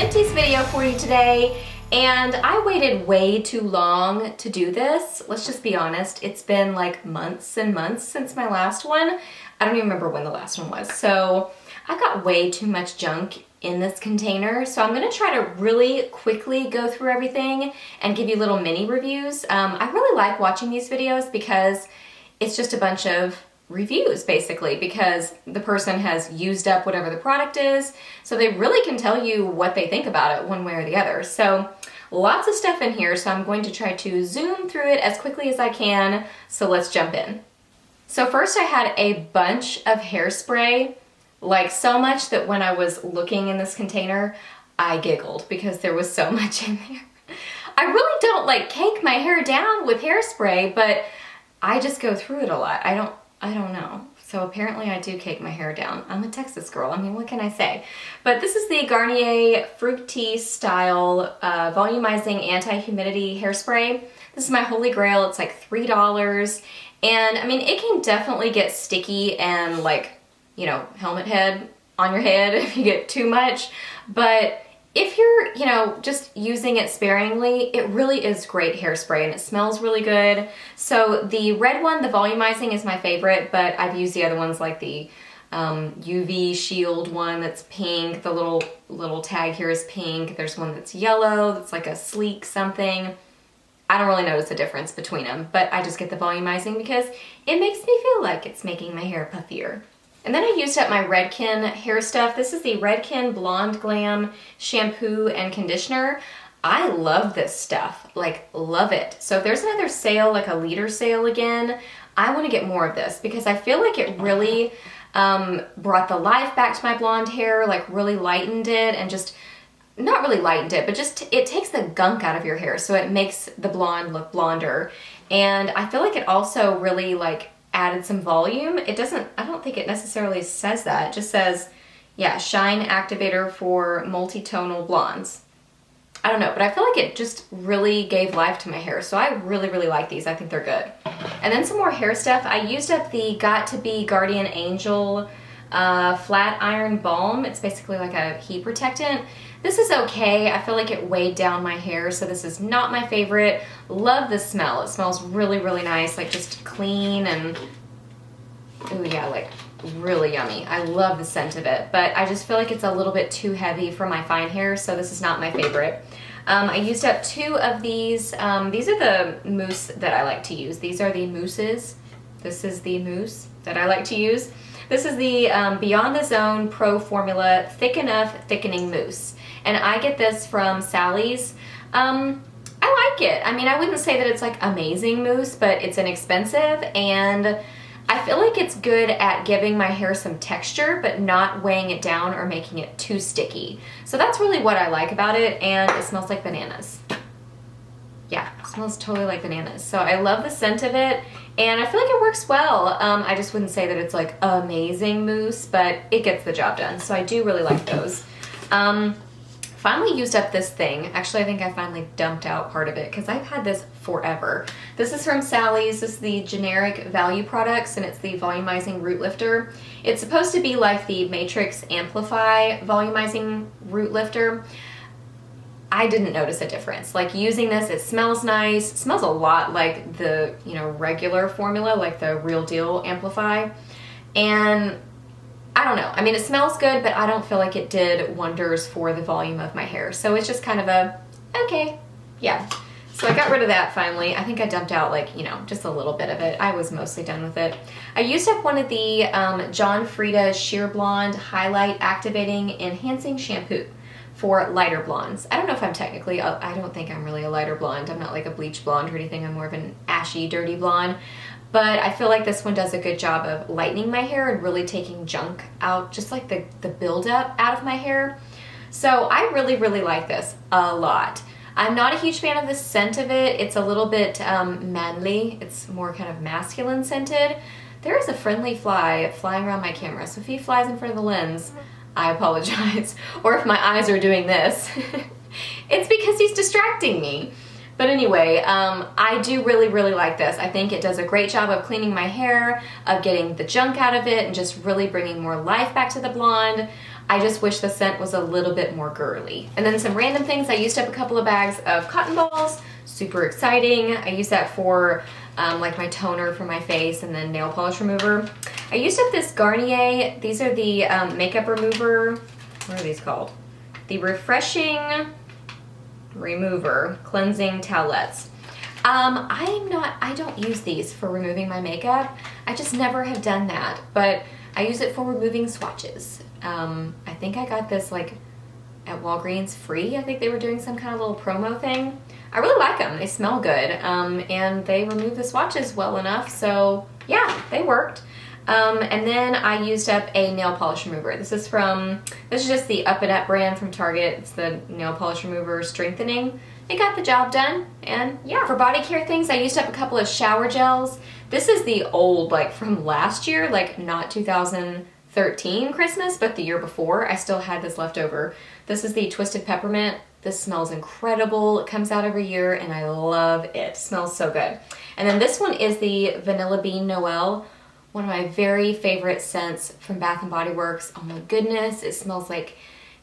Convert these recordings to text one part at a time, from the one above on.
Empties video for you today, and I waited way too long to do this. Let's just be honest, it's been like months and months since my last one. I don't even remember when the last one was. So I got way too much junk in this container, so I'm gonna try to really quickly go through everything and give you little mini reviews. I really like watching these videos because it's just a bunch of reviews basically, because the person has used up whatever the product is, so they really can tell you what they think about it one way or the other. So lots of stuff in here, so I'm going to try to zoom through it as quickly as I can, so let's jump in. So first I had a bunch of hairspray, like so much that when I was looking in this container, I giggled because there was so much in there. I really don't like cake my hair down with hairspray, but I just go through it a lot. I don't know. So apparently I do cake my hair down. I'm a Texas girl. I mean, what can I say? But this is the Garnier Fructis style volumizing anti-humidity hairspray. This is my holy grail. It's like $3. And I mean, it can definitely get sticky and like, you know, helmet head on your head if you get too much. But if you're, you know, just using it sparingly, it really is great hairspray and it smells really good. So the red one, the volumizing, is my favorite, but I've used the other ones like the UV shield one that's pink. The little tag here is pink. There's one that's yellow that's like a sleek something. I don't really notice a difference between them, but I just get the volumizing because it makes me feel like it's making my hair puffier. And then I used up my Redken hair stuff. This is the Redken Blonde Glam shampoo and conditioner. I love this stuff, like love it. So if there's another sale, like a liter sale again, I want to get more of this because I feel like it really brought the life back to my blonde hair, like really lightened it and just, not really lightened it, but just it takes the gunk out of your hair so it makes the blonde look blonder. And I feel like it also really like added some volume. It doesn't, I don't think it necessarily says that. It just says, yeah, shine activator for multi-tonal blondes. I don't know, but I feel like it just really gave life to my hair. So I really, really like these. I think they're good. And then some more hair stuff. I used up the Got to Be Guardian Angel flat iron balm. It's basically like a heat protectant. This is okay. I feel like it weighed down my hair, so this is not my favorite. Love the smell. It smells really, really nice, like just clean and, oh yeah, like really yummy. I love the scent of it, but I just feel like it's a little bit too heavy for my fine hair, so this is not my favorite. I used up 2 of these. These are the mousse that I like to use. These are the mousses. This is the mousse that I like to use. This is the Beyond the Zone Pro Formula Thick Enough Thickening Mousse. And I get this from Sally's. I like it. I mean, I wouldn't say that it's like amazing mousse, but it's inexpensive and I feel like it's good at giving my hair some texture, but not weighing it down or making it too sticky. So that's really what I like about it, and it smells like bananas. Yeah, it smells totally like bananas. So I love the scent of it, and I feel like it works well. I just wouldn't say that it's like amazing mousse, but it gets the job done. So I do really like those. Finally used up this thing. Actually, I think I finally dumped out part of it because I've had this forever. This is from Sally's. This is the generic value products, and it's the volumizing root lifter. It's supposed to be like the Matrix Amplify volumizing root lifter. I didn't notice a difference. Like using this, it smells nice. It smells a lot like the, you know, regular formula, like the Real Deal Amplify. And I don't know. I mean, it smells good, but I don't feel like it did wonders for the volume of my hair. So it's just kind of a, okay, yeah. So I got rid of that finally. I think I dumped out like, you know, just a little bit of it. I was mostly done with it. I used up one of the John Frieda Sheer Blonde Highlight Activating Enhancing Shampoo for lighter blondes. I don't know if I'm technically, I don't think I'm really a lighter blonde. I'm not like a bleach blonde or anything. I'm more of an ashy, dirty blonde. But I feel like this one does a good job of lightening my hair and really taking junk out, just like the buildup out of my hair. So I really, really like this a lot. I'm not a huge fan of the scent of it. It's a little bit manly. It's more kind of masculine scented. There is a friendly fly flying around my camera, so if he flies in front of the lens, I apologize. Or if my eyes are doing this, it's because he's distracting me. But anyway, I do really, really like this. I think it does a great job of cleaning my hair, of getting the junk out of it, and just really bringing more life back to the blonde. I just wish the scent was a little bit more girly. And then some random things. I used up a couple of bags of cotton balls. Super exciting. I use that for like my toner for my face and then nail polish remover. I used up this Garnier. These are the makeup remover. What are these called? The Refreshing Remover Cleansing Towelettes. I don't use these for removing my makeup. I just never have done that, but I use it for removing swatches. I think I got this like at Walgreens free. I think they were doing some kind of little promo thing. I really like them. They smell good, and they remove the swatches well enough, so yeah, they worked. And then I used up a nail polish remover. This is just the Up and Up brand from Target. It's the nail polish remover strengthening. It got the job done, and yeah. For body care things, I used up a couple of shower gels. This is the old, like from last year, like not 2013 Christmas, but the year before. I still had this left over. This is the Twisted Peppermint. This smells incredible. It comes out every year, and I love it. It smells so good. And then this one is the Vanilla Bean Noel. One of my very favorite scents from Bath & Body Works. Oh my goodness, it smells like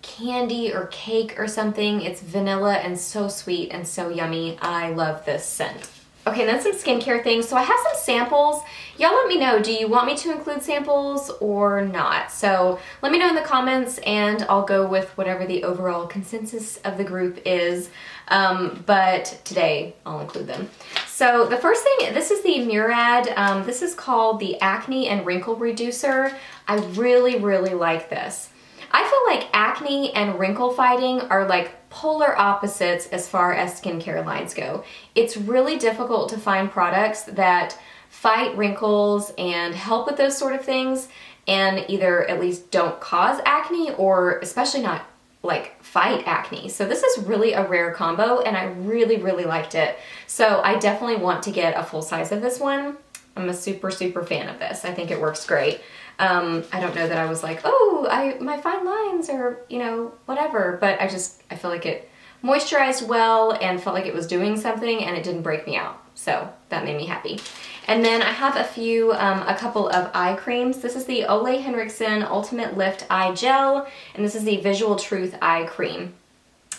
candy or cake or something. It's vanilla and so sweet and so yummy. I love this scent. Okay, and then some skincare things. So I have some samples. Y'all let me know, do you want me to include samples or not? So let me know in the comments and I'll go with whatever the overall consensus of the group is. But today I'll include them. So the first thing, this is the Murad. This is called the Acne and Wrinkle Reducer. I really, really like this. I feel like acne and wrinkle fighting are like polar opposites as far as skincare lines go. It's really difficult to find products that fight wrinkles and help with those sort of things and either at least don't cause acne or especially not like fight acne. So this is really a rare combo and I really, really liked it. So I definitely want to get a full size of this one. I'm a super, super fan of this. I think it works great. I don't know that I was like, oh, my fine lines or, you know, whatever, but I feel like it moisturized well and felt like it was doing something and it didn't break me out. So that made me happy. And then I have a couple of eye creams. This is the Ole Henriksen Ultimate Lift Eye Gel, and this is the Visual Truth Eye Cream.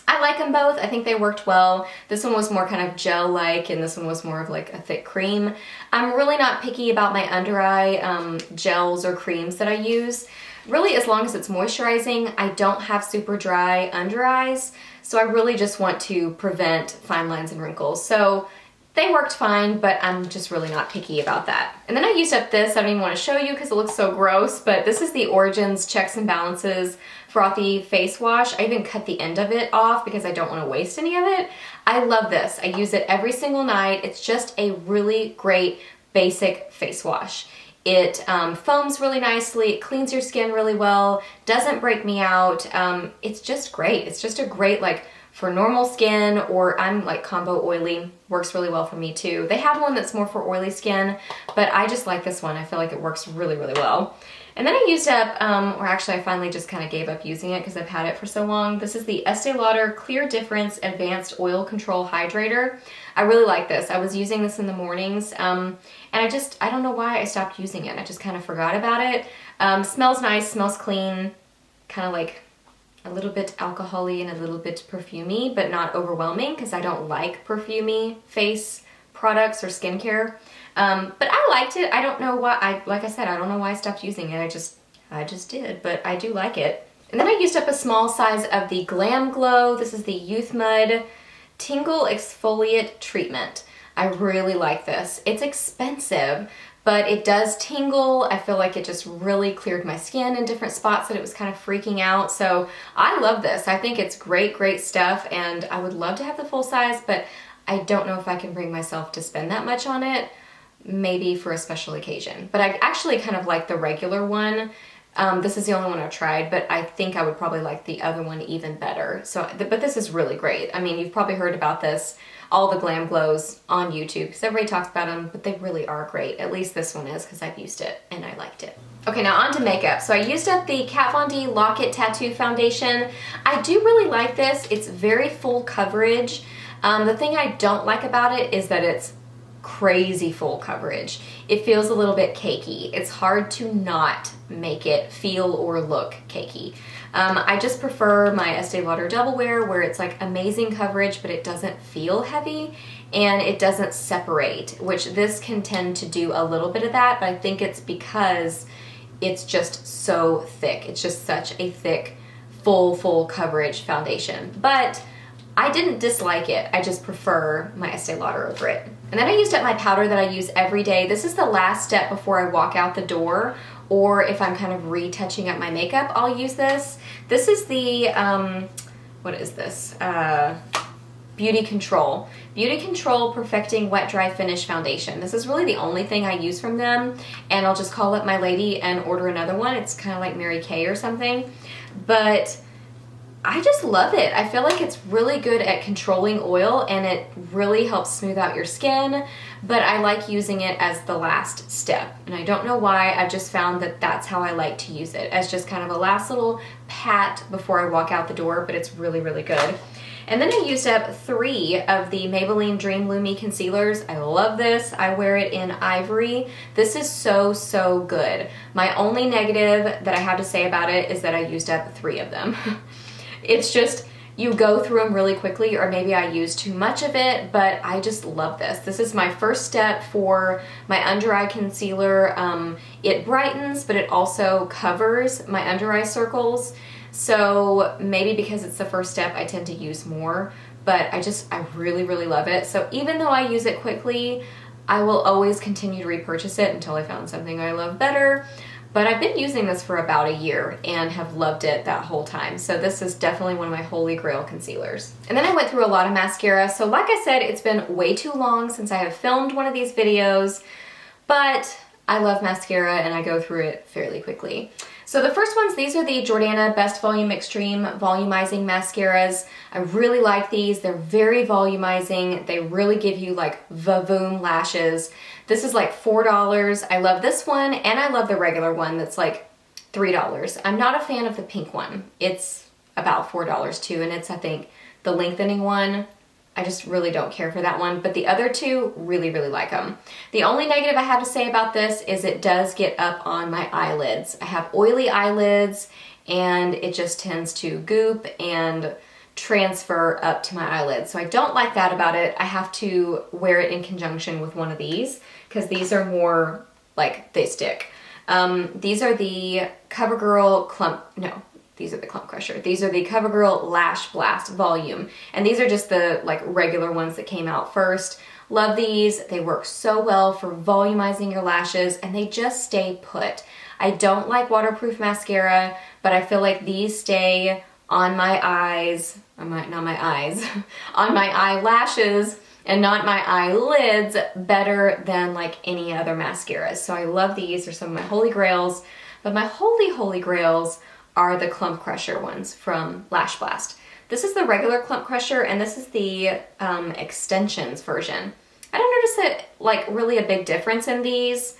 I like them both. I think they worked well. This one was more kind of gel-like and this one was more of like a thick cream. I'm really not picky about my under eye gels or creams that I use. Really, as long as it's moisturizing, I don't have super dry under eyes, so I really just want to prevent fine lines and wrinkles. So they worked fine, but I'm just really not picky about that. And then I used up this. I don't even want to show you because it looks so gross, but this is the Origins Checks and Balances Frothy Face Wash. I even cut the end of it off because I don't want to waste any of it. I love this. I use it every single night. It's just a really great basic face wash. It foams really nicely, it cleans your skin really well, doesn't break me out. It's just great. It's just a great, like, for normal skin, or I'm like combo oily, works really well for me too. They have one that's more for oily skin, but I just like this one. I feel like it works really, really well. And then I used up, or actually I finally just kind of gave up using it because I've had it for so long. This is the Estee Lauder Clear Difference Advanced Oil Control Hydrator. I really like this. I was using this in the mornings, and I don't know why I stopped using it. I just kind of forgot about it. Smells nice, smells clean, kind of like a little bit alcohol-y and a little bit perfumey, but not overwhelming because I don't like perfumey face products or skincare. But I liked it. I don't know why, like I said, I don't know why I stopped using it. I just did, but I do like it. And then I used up a small size of the Glam Glow. This is the Youth Mud Tingle Exfoliate Treatment. I really like this. It's expensive, but it does tingle. I feel like it just really cleared my skin in different spots that it was kind of freaking out. So I love this. I think it's great, great stuff, and I would love to have the full size, but I don't know if I can bring myself to spend that much on it. Maybe for a special occasion. But I actually kind of like the regular one. This is the only one I've tried, but I think I would probably like the other one even better. So, but this is really great. I mean, you've probably heard about this, all the Glam Glows on YouTube, because everybody talks about them, but they really are great. At least this one is, because I've used it and I liked it. Okay, now on to makeup. So I used up the Kat Von D Lock It Tattoo Foundation. I do really like this. It's very full coverage. The thing I don't like about it is that it's crazy full coverage. It feels a little bit cakey. It's hard to not make it feel or look cakey. I just prefer my Estee Lauder Double Wear where it's like amazing coverage, but it doesn't feel heavy and it doesn't separate, which this can tend to do a little bit of that, but I think it's because it's just so thick. It's just such a thick, full coverage foundation. But I didn't dislike it. I just prefer my Estee Lauder over it. And then I used up my powder that I use every day. This is the last step before I walk out the door, or if I'm kind of retouching up my makeup, I'll use this. This is the, what is this? Beauty Control. Beauty Control Perfecting Wet Dry Finish Foundation. This is really the only thing I use from them, and I'll just call up my lady and order another one. It's kind of like Mary Kay or something, but I just love it. I feel like it's really good at controlling oil and it really helps smooth out your skin, but I like using it as the last step. And I don't know why, I just found that that's how I like to use it, as just kind of a last little pat before I walk out the door, but it's really, really good. And then I used up 3 of the Maybelline Dream Lumi concealers. I love this. I wear it in Ivory. This is so good. My only negative that I have to say about it is that I used up 3 of them. It's just, you go through them really quickly, or maybe I use too much of it, but I just love this. This is my first step for my under eye concealer. It brightens, but it also covers my under eye circles. So maybe because it's the first step, I tend to use more, but I really love it. So even though I use it quickly, I will always continue to repurchase it until I found something I love better. But I've been using this for about a year and have loved it that whole time. So this is definitely one of my holy grail concealers. And then I went through a lot of mascara. So like I said, it's been way too long since I have filmed one of these videos, but I love mascara and I go through it fairly quickly. So the first ones, these are the Jordana Best Volume Extreme Volumizing Mascaras. I really like these. They're very volumizing. They really give you like vavoom lashes. This is like $4. I love this one, and I love the regular one that's like $3. I'm not a fan of the pink one. It's about $4 too, and it's, I think, the lengthening one. I just really don't care for that one, but the other two, really like them. The only negative I have to say about this is it does get up on my eyelids. I have oily eyelids, and it just tends to goop and transfer up to my eyelids. So I don't like that about it. I have to wear it in conjunction with one of these, because these are more like, they stick. These are the CoverGirl Clump, no, these are the Clump Crusher. These are the CoverGirl Lash Blast Volume. And these are just the like regular ones that came out first. Love these. They work so well for volumizing your lashes, and they just stay put. I don't like waterproof mascara, but I feel like these stay on my eyes, not my eyes, on my eyelashes and not my eyelids better than like any other mascaras. So I love these. They're some of my holy grails, but my holy grails are the Clump Crusher ones from Lash Blast. This is the regular Clump Crusher, and this is the extensions version. I don't notice that like really a big difference in these.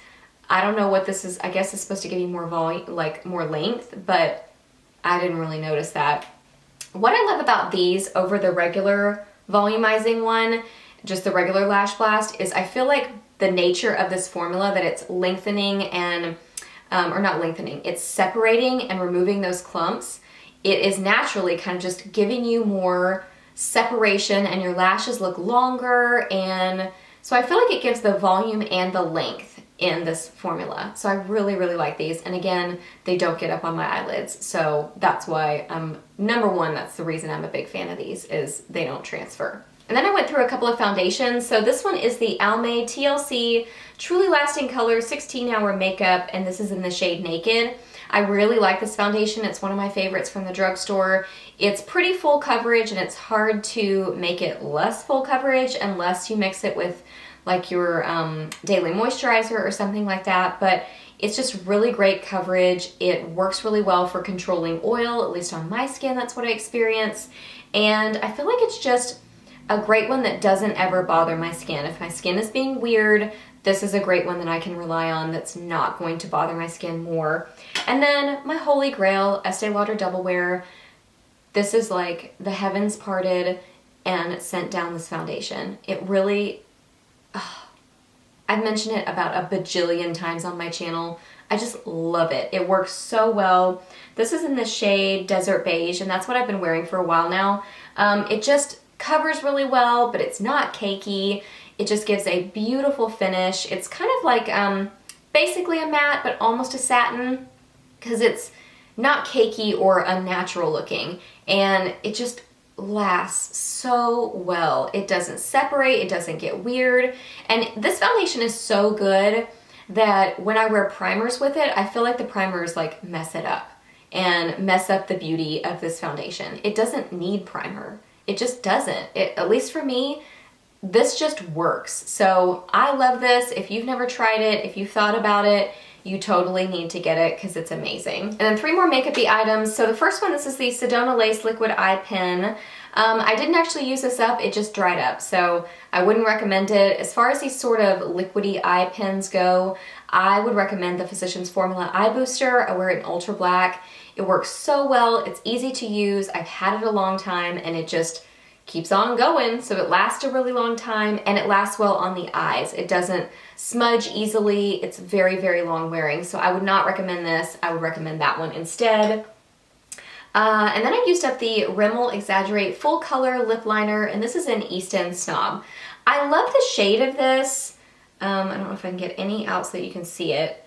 I don't know what this is. I guess it's supposed to give you more volume, like more length, but I didn't really notice that. What I love about these over the regular volumizing one, just the regular Lash Blast, is I feel like the nature of this formula, that it's lengthening and or not lengthening, it's separating and removing those clumps. It is naturally kind of just giving you more separation, and your lashes look longer, and so I feel like it gives the volume and the length in this formula. So I really like these, and again, they don't get up on my eyelids, so that's why number one, that's the reason I'm a big fan of these, is they don't transfer. And then I went through a couple of foundations. So this one is the Almay TLC Truly Lasting Color 16-Hour Makeup, and this is in the shade Naked. I really like this foundation. It's one of my favorites from the drugstore. It's pretty full coverage, and it's hard to make it less full coverage unless you mix it with like your daily moisturizer or something like that. But it's just really great coverage. It works really well for controlling oil, at least on my skin, that's what I experience. And I feel like it's just a great one that doesn't ever bother my skin. If my skin is being weird, this is a great one that I can rely on that's not going to bother my skin more. And then my holy grail, Estee Lauder Double Wear. This is like the heavens parted and sent down this foundation. It really, I've mentioned it about a bajillion times on my channel. I just love it. It works so well. This is in the shade Desert Beige, and that's what I've been wearing for a while now. It just covers really well, but it's not cakey. It just gives a beautiful finish. It's kind of like basically a matte, but almost a satin, because it's not cakey or unnatural looking, and it just lasts so well. It doesn't separate, it doesn't get weird, and this foundation is so good that when I wear primers with it, I feel like the primers like mess it up and mess up the beauty of this foundation. It doesn't need primer. It just doesn't. At least for me, this just works. So I love this. If you've never tried it, if you've thought about it, you totally need to get it because it's amazing. And then 3 more makeup-y items. So the first one, this is the Sedona Lace Liquid Eye Pen. I didn't actually use this up, it just dried up, so I wouldn't recommend it. As far as these sort of liquidy eye pens go, I would recommend the Physicians Formula Eye Booster. I wear it in Ultra Black. It works so well, it's easy to use, I've had it a long time, and it just keeps on going, so it lasts a really long time, and it lasts well on the eyes. It doesn't smudge easily, it's very, very long wearing, so I would not recommend this. I would recommend that one instead. And then I used up the Rimmel Exaggerate Full Color Lip Liner, and this is in East End Snob. I love the shade of this. I don't know if I can get any out so that you can see it.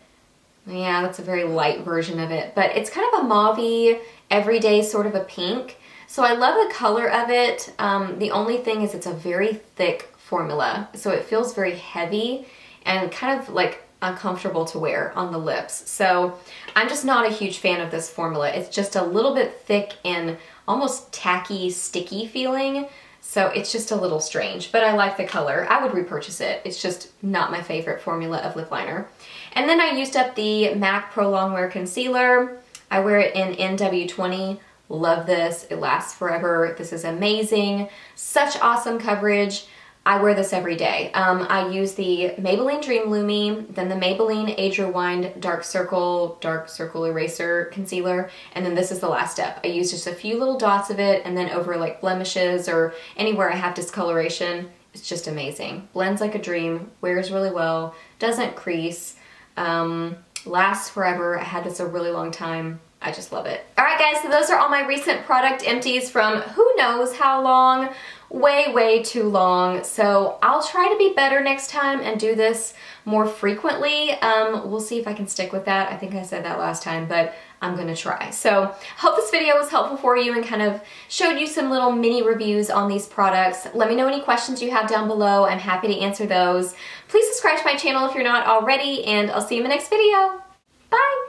Yeah, that's a very light version of it, but it's kind of a mauve-y, everyday sort of a pink. So I love the color of it. The only thing is it's a very thick formula, so it feels very heavy and kind of like uncomfortable to wear on the lips. So I'm just not a huge fan of this formula. It's just a little bit thick and almost tacky, sticky feeling. So it's just a little strange, but I like the color. I would repurchase it. It's just not my favorite formula of lip liner. And then I used up the MAC Pro Longwear Concealer. I wear it in NW20. Love this. It lasts forever. This is amazing. Such awesome coverage. I wear this every day. I use the Maybelline Dream Lumi, then the Maybelline Age Rewind Dark Circle Eraser Concealer, and then this is the last step. I use just a few little dots of it, and then over like blemishes or anywhere I have discoloration. It's just amazing. Blends like a dream, wears really well, doesn't crease, lasts forever. I had this a really long time. I just love it. All right guys, so those are all my recent product empties from who knows how long, way, way too long. So I'll try to be better next time and do this more frequently. We'll see if I can stick with that. I think I said that last time, but I'm gonna try. So hope this video was helpful for you and kind of showed you some little mini reviews on these products. Let me know any questions you have down below. I'm happy to answer those. Please subscribe to my channel if you're not already, and I'll see you in the next video. Bye!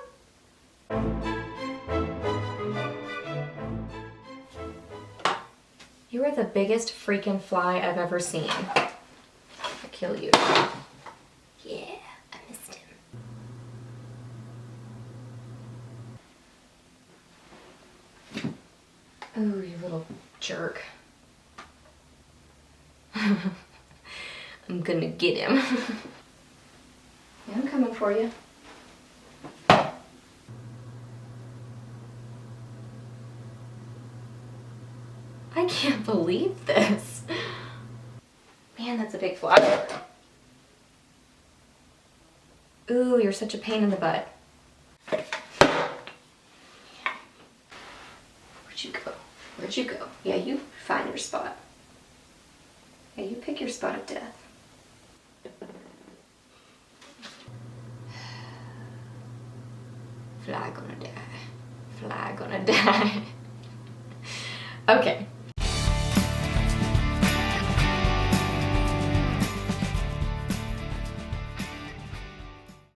You are the biggest freaking fly I've ever seen. I'll kill you. Yeah, I missed him. Oh, you little jerk. I'm gonna get him. Yeah, I'm coming for you. I can't believe this. Man, that's a big fly. Ooh, you're such a pain in the butt. Where'd you go? Where'd you go? Yeah, you find your spot. Yeah, you pick your spot of death. Fly gonna die. Fly gonna die. Okay.